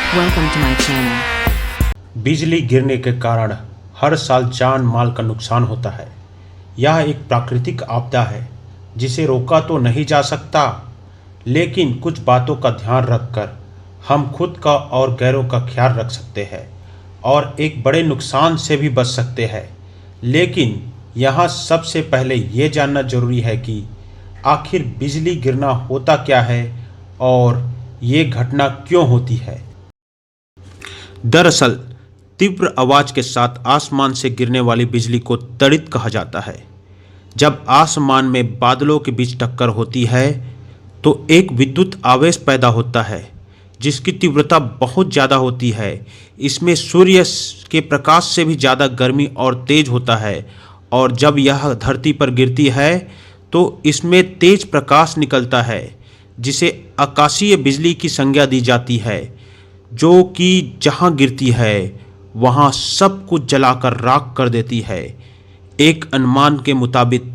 Welcome to my channel. बिजली गिरने के कारण हर साल जान माल का नुकसान होता है। यह एक प्राकृतिक आपदा है जिसे रोका तो नहीं जा सकता, लेकिन कुछ बातों का ध्यान रखकर हम खुद का और गैरों का ख्याल रख सकते हैं और एक बड़े नुकसान से भी बच सकते हैं। लेकिन यहाँ सबसे पहले ये जानना जरूरी है कि आखिर बिजली गिरना होता क्या है और ये घटना क्यों होती है। दरअसल तीव्र आवाज के साथ आसमान से गिरने वाली बिजली को तड़ित कहा जाता है। जब आसमान में बादलों के बीच टक्कर होती है तो एक विद्युत आवेश पैदा होता है जिसकी तीव्रता बहुत ज़्यादा होती है। इसमें सूर्य के प्रकाश से भी ज़्यादा गर्मी और तेज होता है और जब यह धरती पर गिरती है तो इसमें तेज प्रकाश निकलता है जिसे आकाशीय बिजली की संज्ञा दी जाती है, जो कि जहाँ गिरती है वहाँ सब कुछ जलाकर राख कर देती है। एक अनुमान के मुताबिक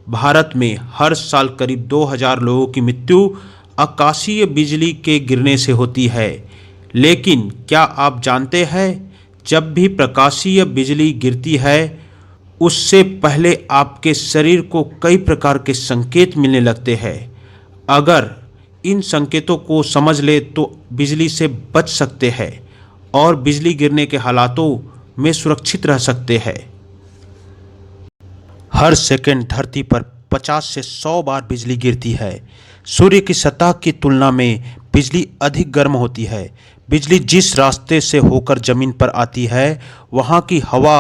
भारत में हर साल करीब 2000 लोगों की मृत्यु आकाशीय बिजली के गिरने से होती है। लेकिन क्या आप जानते हैं, जब भी प्रकाशीय बिजली गिरती है उससे पहले आपके शरीर को कई प्रकार के संकेत मिलने लगते हैं। अगर इन संकेतों को समझ ले तो बिजली से बच सकते हैं और बिजली गिरने के हालातों में सुरक्षित रह सकते हैं। हर सेकंड धरती पर 50 से 100 बार बिजली गिरती है। सूर्य की सतह की तुलना में बिजली अधिक गर्म होती है। बिजली जिस रास्ते से होकर ज़मीन पर आती है वहाँ की हवा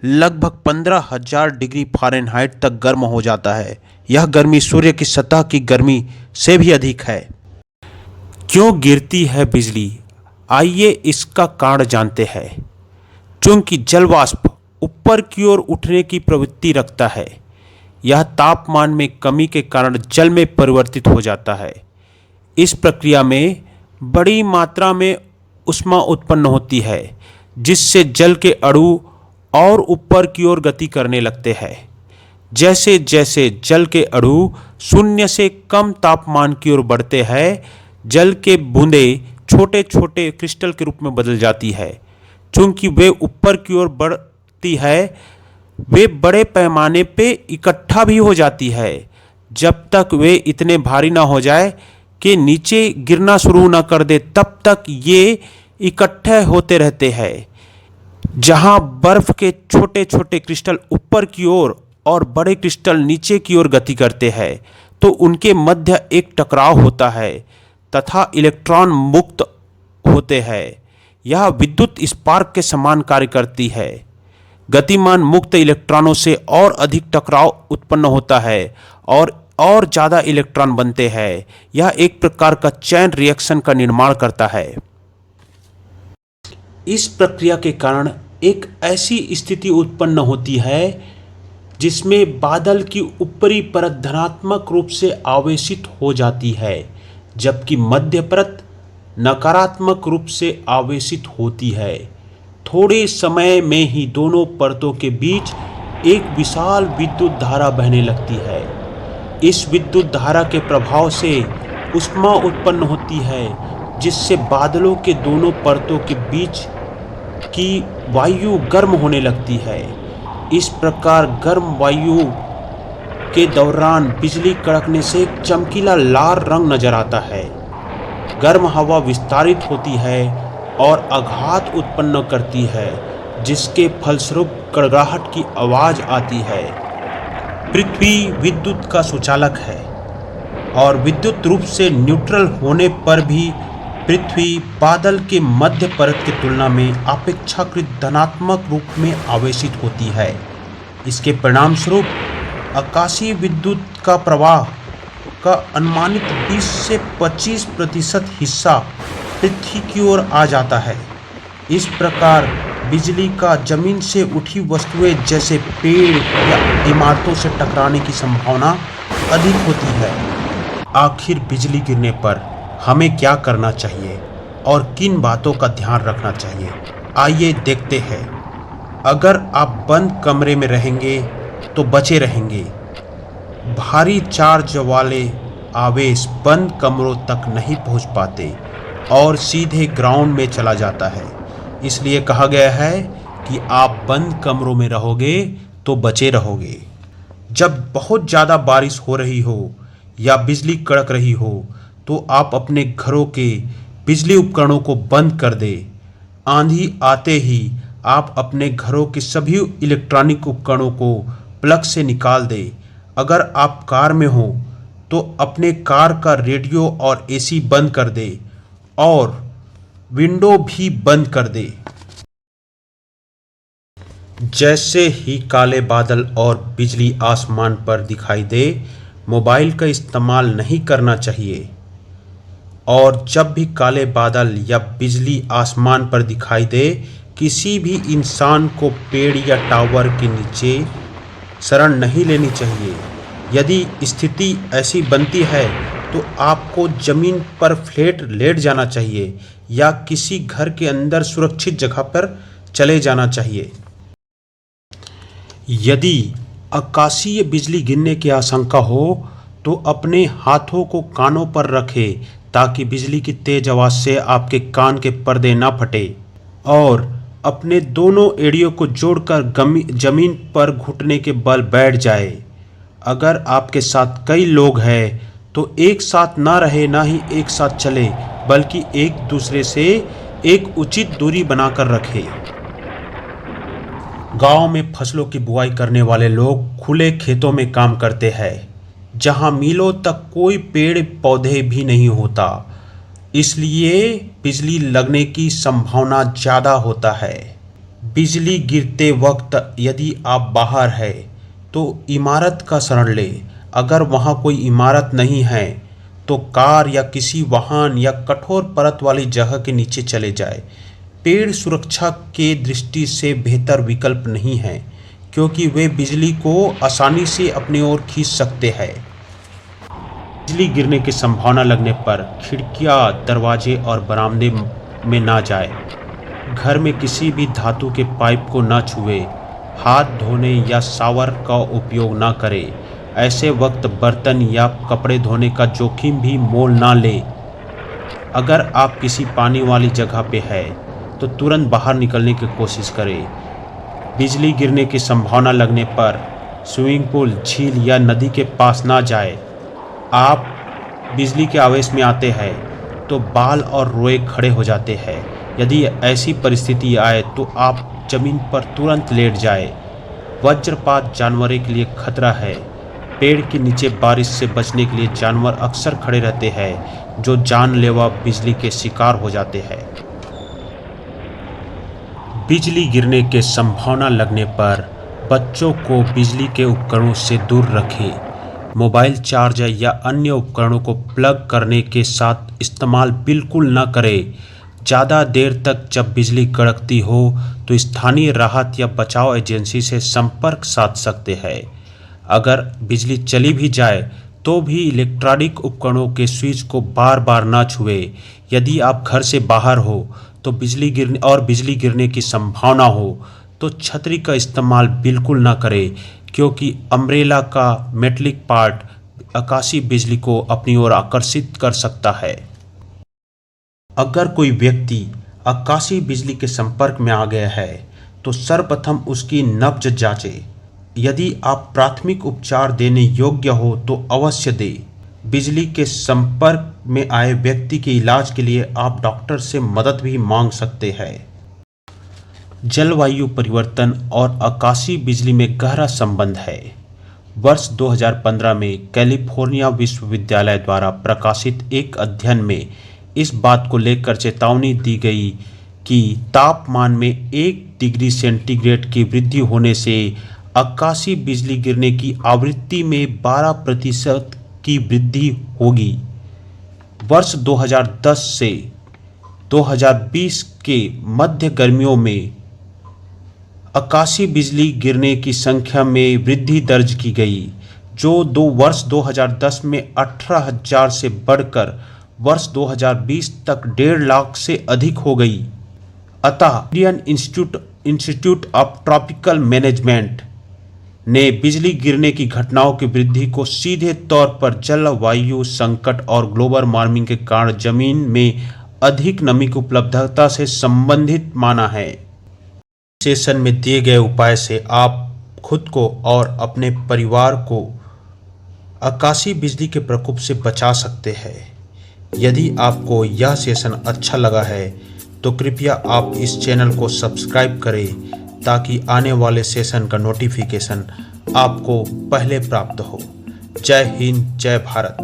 लगभग 15,000 डिग्री फ़ारेनहाइट तक गर्म हो जाता है। यह गर्मी सूर्य की सतह की गर्मी से भी अधिक है। क्यों गिरती है बिजली? आइए इसका कारण जानते हैं। चूंकि जल वाष्प ऊपर की ओर उठने की प्रवृत्ति रखता है, यह तापमान में कमी के कारण जल में परिवर्तित हो जाता है। इस प्रक्रिया में बड़ी मात्रा में ऊष्मा उत्पन्न होती है जिससे जल के अणु और ऊपर की ओर गति करने लगते हैं। जैसे जैसे जल के अणु शून्य से कम तापमान की ओर बढ़ते हैं, जल के बूंदें छोटे छोटे क्रिस्टल के रूप में बदल जाती है। चूंकि वे ऊपर की ओर बढ़ती है, वे बड़े पैमाने पे इकट्ठा भी हो जाती है जब तक वे इतने भारी ना हो जाए कि नीचे गिरना शुरू ना कर दे। तब तक ये इकट्ठे होते रहते हैं। जहां बर्फ के छोटे छोटे क्रिस्टल ऊपर की ओर और बड़े क्रिस्टल नीचे की ओर गति करते हैं तो उनके मध्य एक टकराव होता है तथा इलेक्ट्रॉन मुक्त होते हैं। यह विद्युत स्पार्क के समान कार्य करती है। गतिमान मुक्त इलेक्ट्रॉनों से और अधिक टकराव उत्पन्न होता है और ज़्यादा इलेक्ट्रॉन बनते हैं। यह एक प्रकार का चैन रिएक्शन का निर्माण करता है। इस प्रक्रिया के कारण एक ऐसी स्थिति उत्पन्न होती है जिसमें बादल की ऊपरी परत धनात्मक रूप से आवेशित हो जाती है जबकि मध्य परत नकारात्मक रूप से आवेशित होती है। थोड़े समय में ही दोनों परतों के बीच एक विशाल विद्युत धारा बहने लगती है। इस विद्युत धारा के प्रभाव से ऊष्मा उत्पन्न होती है जिससे बादलों के दोनों परतों के बीच की वायु गर्म होने लगती है। इस प्रकार गर्म वायु के दौरान बिजली कड़कने से एक चमकीला लाल रंग नजर आता है। गर्म हवा विस्तारित होती है और आघात उत्पन्न करती है जिसके फलस्वरूप कड़कड़ाहट की आवाज आती है। पृथ्वी विद्युत का सुचालक है और विद्युत रूप से न्यूट्रल होने पर भी पृथ्वी बादल के मध्य परत की तुलना में अपेक्षाकृत धनात्मक रूप में आवेशित होती है। इसके परिणामस्वरूप आकाशीय विद्युत का प्रवाह का अनुमानित 20 से 25% हिस्सा पृथ्वी की ओर आ जाता है। इस प्रकार बिजली का जमीन से उठी वस्तुएं जैसे पेड़ या इमारतों से टकराने की संभावना अधिक होती है। आखिर बिजली गिरने पर हमें क्या करना चाहिए और किन बातों का ध्यान रखना चाहिए, आइए देखते हैं। अगर आप बंद कमरे में रहेंगे तो बचे रहेंगे। भारी चार्ज वाले आवेश बंद कमरों तक नहीं पहुंच पाते और सीधे ग्राउंड में चला जाता है। इसलिए कहा गया है कि आप बंद कमरों में रहोगे तो बचे रहोगे। जब बहुत ज़्यादा बारिश हो रही हो या बिजली कड़क रही हो तो आप अपने घरों के बिजली उपकरणों को बंद कर दें। आंधी आते ही आप अपने घरों के सभी इलेक्ट्रॉनिक उपकरणों को प्लग से निकाल दें। अगर आप कार में हो तो अपने कार का रेडियो और एसी बंद कर दें और विंडो भी बंद कर दें। जैसे ही काले बादल और बिजली आसमान पर दिखाई दे, मोबाइल का इस्तेमाल नहीं करना चाहिए। और जब भी काले बादल या बिजली आसमान पर दिखाई दे, किसी भी इंसान को पेड़ या टावर के नीचे शरण नहीं लेनी चाहिए। यदि स्थिति ऐसी बनती है तो आपको ज़मीन पर फ्लैट लेट जाना चाहिए या किसी घर के अंदर सुरक्षित जगह पर चले जाना चाहिए। यदि आकाशीय बिजली गिरने की आशंका हो तो अपने हाथों को कानों पर रखें ताकि बिजली की तेज आवाज़ से आपके कान के पर्दे ना फटे। और अपने दोनों एड़ियों को जोड़कर जमीन पर घुटने के बल बैठ जाए। अगर आपके साथ कई लोग हैं तो एक साथ ना रहे ना ही एक साथ चले, बल्कि एक दूसरे से एक उचित दूरी बनाकर रखें। गांव में फसलों की बुआई करने वाले लोग खुले खेतों में काम करते हैं जहां मीलों तक कोई पेड़ पौधे भी नहीं होता, इसलिए बिजली लगने की संभावना ज़्यादा होता है। बिजली गिरते वक्त यदि आप बाहर हैं तो इमारत का शरण लें। अगर वहां कोई इमारत नहीं है तो कार या किसी वाहन या कठोर परत वाली जगह के नीचे चले जाए। पेड़ सुरक्षा के दृष्टि से बेहतर विकल्प नहीं है क्योंकि वे बिजली को आसानी से अपनी ओर खींच सकते हैं। बिजली गिरने की संभावना लगने पर खिड़कियां, दरवाजे और बरामदे में ना जाए। घर में किसी भी धातु के पाइप को ना छुए। हाथ धोने या शावर का उपयोग ना करें। ऐसे वक्त बर्तन या कपड़े धोने का जोखिम भी मोल ना लें। अगर आप किसी पानी वाली जगह पे है तो तुरंत बाहर निकलने की कोशिश करें। बिजली गिरने की संभावना लगने पर स्विमिंग पूल, झील या नदी के पास ना जाए। आप बिजली के आवेश में आते हैं तो बाल और रोए खड़े हो जाते हैं। यदि ऐसी परिस्थिति आए तो आप जमीन पर तुरंत लेट जाए। वज्रपात जानवरों के लिए खतरा है। पेड़ के नीचे बारिश से बचने के लिए जानवर अक्सर खड़े रहते हैं जो जानलेवा बिजली के शिकार हो जाते हैं। बिजली गिरने के संभावना लगने पर बच्चों को बिजली के उपकरणों से दूर रखें। मोबाइल चार्जर या अन्य उपकरणों को प्लग करने के साथ इस्तेमाल बिल्कुल न करें। ज़्यादा देर तक जब बिजली कड़कती हो तो स्थानीय राहत या बचाव एजेंसी से संपर्क साध सकते हैं। अगर बिजली चली भी जाए तो भी इलेक्ट्रॉनिक उपकरणों के स्विच को बार बार ना छुएं। यदि आप घर से बाहर हो तो बिजली गिरने की संभावना हो तो छतरी का इस्तेमाल बिल्कुल ना करें क्योंकि अम्ब्रेला का मेटलिक पार्ट आकाशीय बिजली को अपनी ओर आकर्षित कर सकता है। अगर कोई व्यक्ति आकाशीय बिजली के संपर्क में आ गया है तो सर्वप्रथम उसकी नब्ज जांचें। यदि आप प्राथमिक उपचार देने योग्य हो तो अवश्य दें। बिजली के संपर्क में आए व्यक्ति के इलाज के लिए आप डॉक्टर से मदद भी मांग सकते हैं। जलवायु परिवर्तन और आकाशीय बिजली में गहरा संबंध है। वर्ष 2015 में कैलिफोर्निया विश्वविद्यालय द्वारा प्रकाशित एक अध्ययन में इस बात को लेकर चेतावनी दी गई कि तापमान में 1 डिग्री सेंटीग्रेड की वृद्धि होने से आकाशीय बिजली गिरने की आवृत्ति में 12% की वृद्धि होगी। वर्ष 2010 से 2020 के मध्य गर्मियों में आकाशीय बिजली गिरने की संख्या में वृद्धि दर्ज की गई, जो वर्ष 2010 में 18,000 से बढ़कर वर्ष 2020 तक 1.5 लाख से अधिक हो गई। अतः Indian institute of tropical management ने बिजली गिरने की घटनाओं की वृद्धि को सीधे तौर पर जलवायु संकट और ग्लोबल वार्मिंग के कारण जमीन में अधिक नमी की उपलब्धता से संबंधित माना है। सेशन में दिए गए उपाय से आप खुद को और अपने परिवार को आकाशीय बिजली के प्रकोप से बचा सकते हैं। यदि आपको यह सेशन अच्छा लगा है तो कृपया आप इस चैनल को सब्सक्राइब करें ताकि आने वाले सेशन का नोटिफिकेशन आपको पहले प्राप्त हो। जय हिंद, जय भारत।